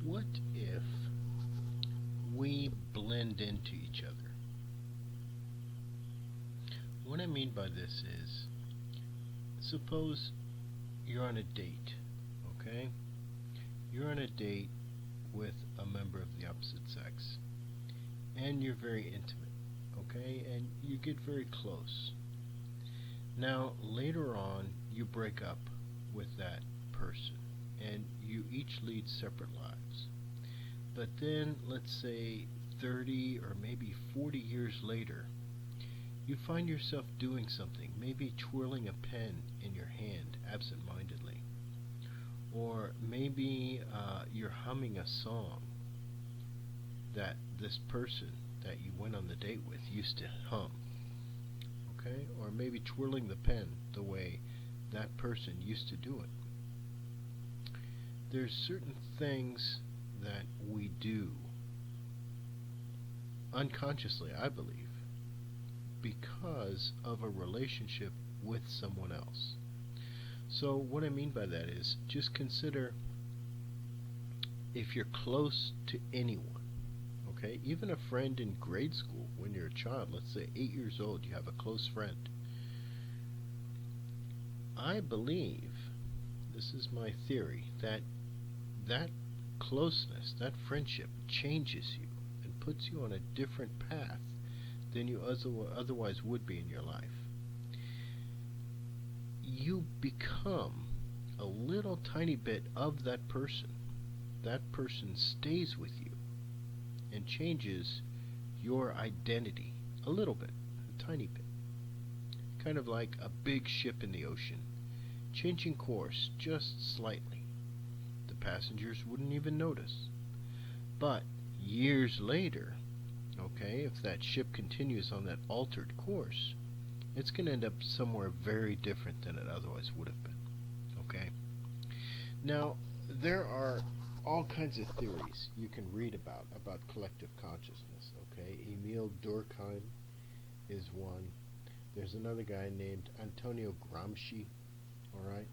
What if we blend into each other? What I mean by this is, suppose you're on a date, okay? You're on a date with a member of the opposite sex, and you're very intimate, okay? And you get very close. Now, later on, you break up with that person, and you each lead separate lives. But then, let's say 30 or maybe 40 years later, you find yourself doing something, maybe twirling a pen in your hand absent-mindedly, or maybe you're humming a song that this person that you went on the date with used to hum, okay? Or maybe twirling the pen the way that person used to do it. There's certain things that we do unconsciously, I believe, because of a relationship with someone else. So what I mean by that is, just consider if you're close to anyone, okay, even a friend in grade school when you're a child, let's say 8 years old, you have a close friend. I believe, this is my theory, that that closeness, that friendship changes you and puts you on a different path than you otherwise would be in your life. You become a little tiny bit of that person. That person stays with you and changes your identity a little bit, a tiny bit. Kind of like a big ship in the ocean, changing course just slightly. The passengers wouldn't even notice. But years later, okay, if that ship continues on that altered course, it's going to end up somewhere very different than it otherwise would have been. Okay? Now, there are all kinds of theories you can read about collective consciousness. Okay? Emil Durkheim is one. There's another guy named Antonio Gramsci. All right?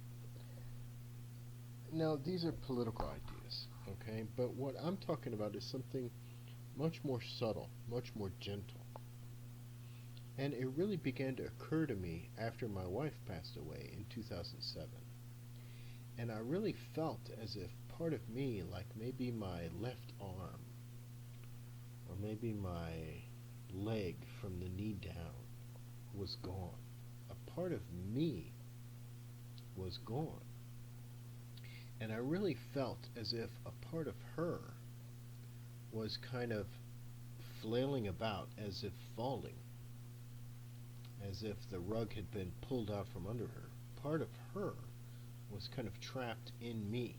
Now, these are political ideas. Okay? But what I'm talking about is something much more subtle, much more gentle. And it really began to occur to me after my wife passed away in 2007. And I really felt as if part of me, like maybe my left arm, or maybe my leg from the knee down, was gone. A part of me was gone. And I really felt as if a part of her was kind of flailing about as if falling, as if the rug had been pulled out from under her. Part of her was kind of trapped in me.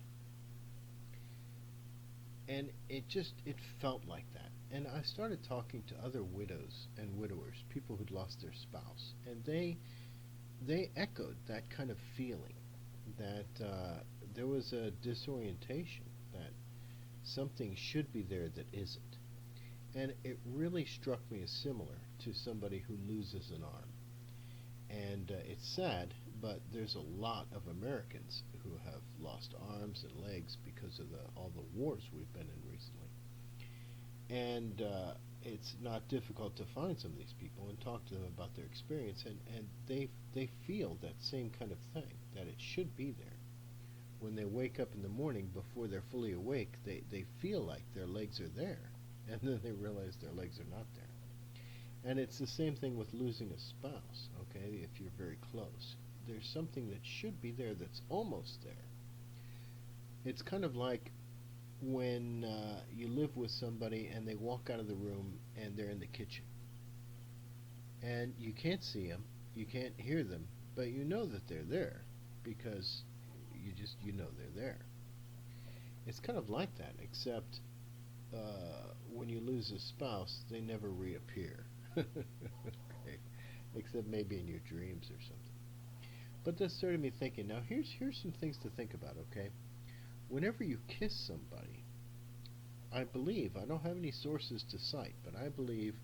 And it felt like that. And I started talking to other widows and widowers, people who'd lost their spouse, and they echoed that kind of feeling, that there was a disorientation, that something should be there that isn't. And it really struck me as similar to somebody who loses an arm. And it's sad, but there's a lot of Americans who have lost arms and legs because of all the wars we've been in recently. And it's not difficult to find some of these people and talk to them about their experience, and they feel that same kind of thing, that it should be there. When they wake up in the morning, before they're fully awake, they feel like their legs are there, and then they realize their legs are not there. And it's the same thing with losing a spouse, okay, if you're very close. There's something that should be there that's almost there. It's kind of like when you live with somebody and they walk out of the room and they're in the kitchen. And you can't see them, you can't hear them, but you know that they're there because you know they're there. It's kind of like that, except when you lose a spouse, they never reappear. Okay. Except maybe in your dreams or something. But that started me thinking, now here's some things to think about, okay? Whenever you kiss somebody, I believe, I don't have any sources to cite, but I believe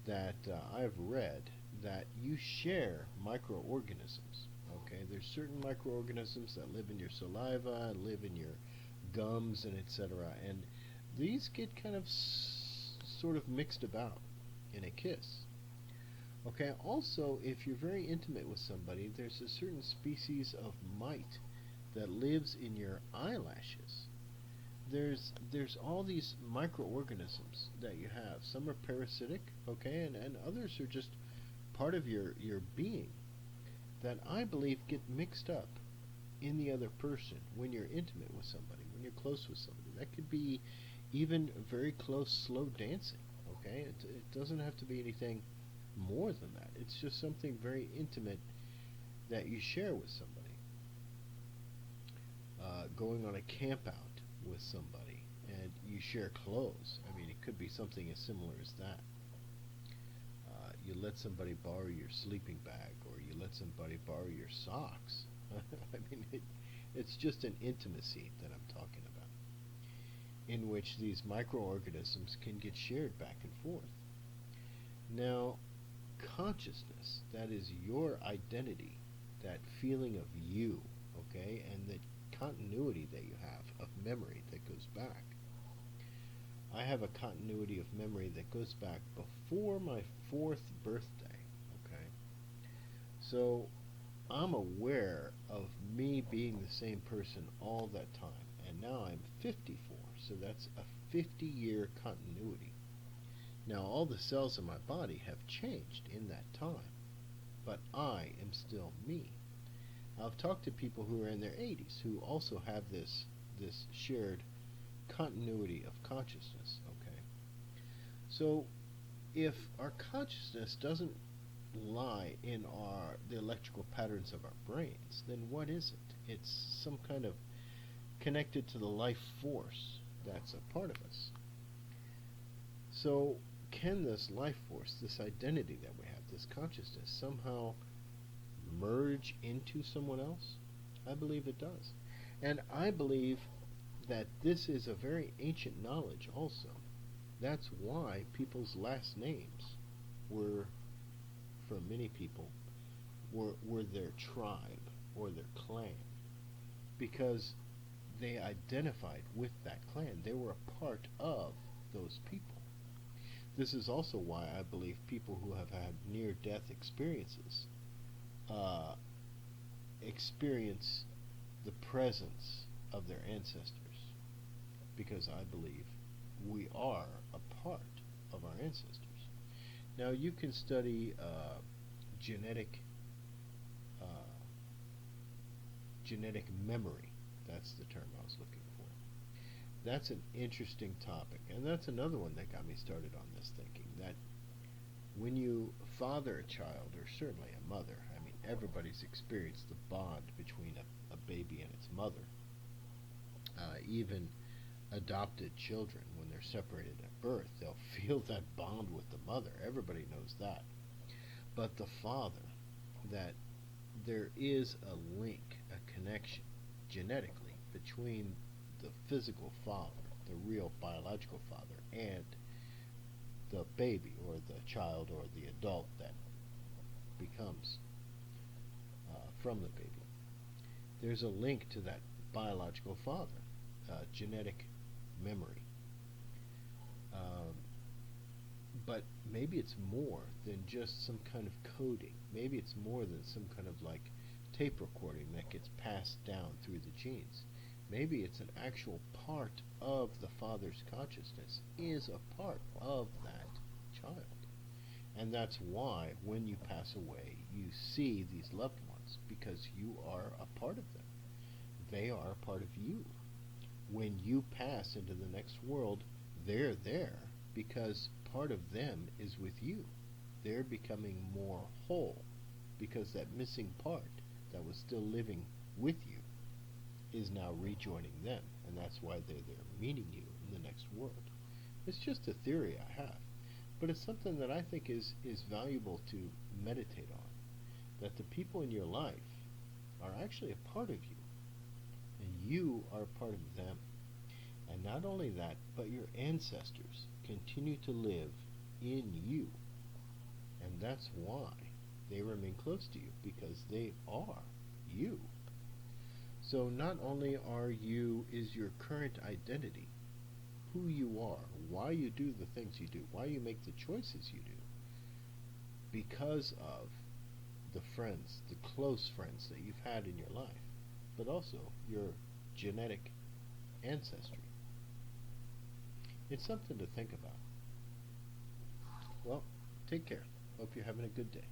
that I've read that you share microorganisms, okay? There's certain microorganisms that live in your saliva, live in your gums and etc. And these get kind of sort of mixed about in a kiss. Okay, also, if you're very intimate with somebody, there's a certain species of mite that lives in your eyelashes. There's all these microorganisms that you have. Some are parasitic, okay, and others are just part of your being that I believe get mixed up in the other person when you're intimate with somebody, when you're close with somebody. That could be even very close, slow dancing, okay? It doesn't have to be anything more than that. It's just something very intimate that you share with somebody. Going on a camp out with somebody and you share clothes. I mean, it could be something as similar as that. You let somebody borrow your sleeping bag, or you let somebody borrow your socks. I mean, it's just an intimacy that I'm talking about, in which these microorganisms can get shared back and forth. Now, consciousness, that is your identity, that feeling of you, okay, and the continuity that you have of memory that goes back. I have a continuity of memory that goes back before my 4th birthday, okay? So I'm aware of me being the same person all that time, and now I'm 54, so that's a 50-year continuity. Now all the cells in my body have changed in that time, but I am still me. I've talked to people who are in their 80s who also have this shared continuity of consciousness, okay? So if our consciousness doesn't lie in the electrical patterns of our brains, then what is it? It's some kind of connected to the life force that's a part of us. So can this life force, this identity that we have, this consciousness, somehow merge into someone else? I believe it does. And I believe that this is a very ancient knowledge also. That's why people's last names were, for many people, were their tribe or their clan, because they identified with that clan. They were a part of those people. This is also why I believe people who have had near-death experiences experience the presence of their ancestors, because I believe we are a part of our ancestors. Now you can study genetic uh, genetic memory. That's the term I was looking for. That's an interesting topic, and that's another one that got me started on this thinking that when you father a child, or certainly a mother, I mean, everybody's experienced the bond between a baby and its mother. Even adopted children, when they're separated at birth, they'll feel that bond with the mother. Everybody knows that. But the father, that there is a link, a connection, genetically, between the physical father, the real biological father, and the baby or the child or the adult that becomes from the baby. There's a link to that biological father, genetic memory. Um, but maybe it's more than just some kind of coding. Maybe it's more than some kind of like tape recording that gets passed down through the genes. Maybe it's an actual part of the father's consciousness, is a part of that child. And that's why when you pass away, you see these loved ones, because you are a part of them. They are a part of you. When you pass into the next world, they're there because part of them is with you. They're becoming more whole because that missing part that was still living with you is now rejoining them, and that's why they're there meeting you in the next world. It's just a theory I have, but it's something that I think is valuable to meditate on, that the people in your life are actually a part of you, and you are a part of them. And not only that, but your ancestors continue to live in you, and that's why they remain close to you, because they are you. So not only is your current identity who you are, why you do the things you do, why you make the choices you do, because of the friends, the close friends that you've had in your life, but also your genetic ancestry. It's something to think about. Well, take care. Hope you're having a good day.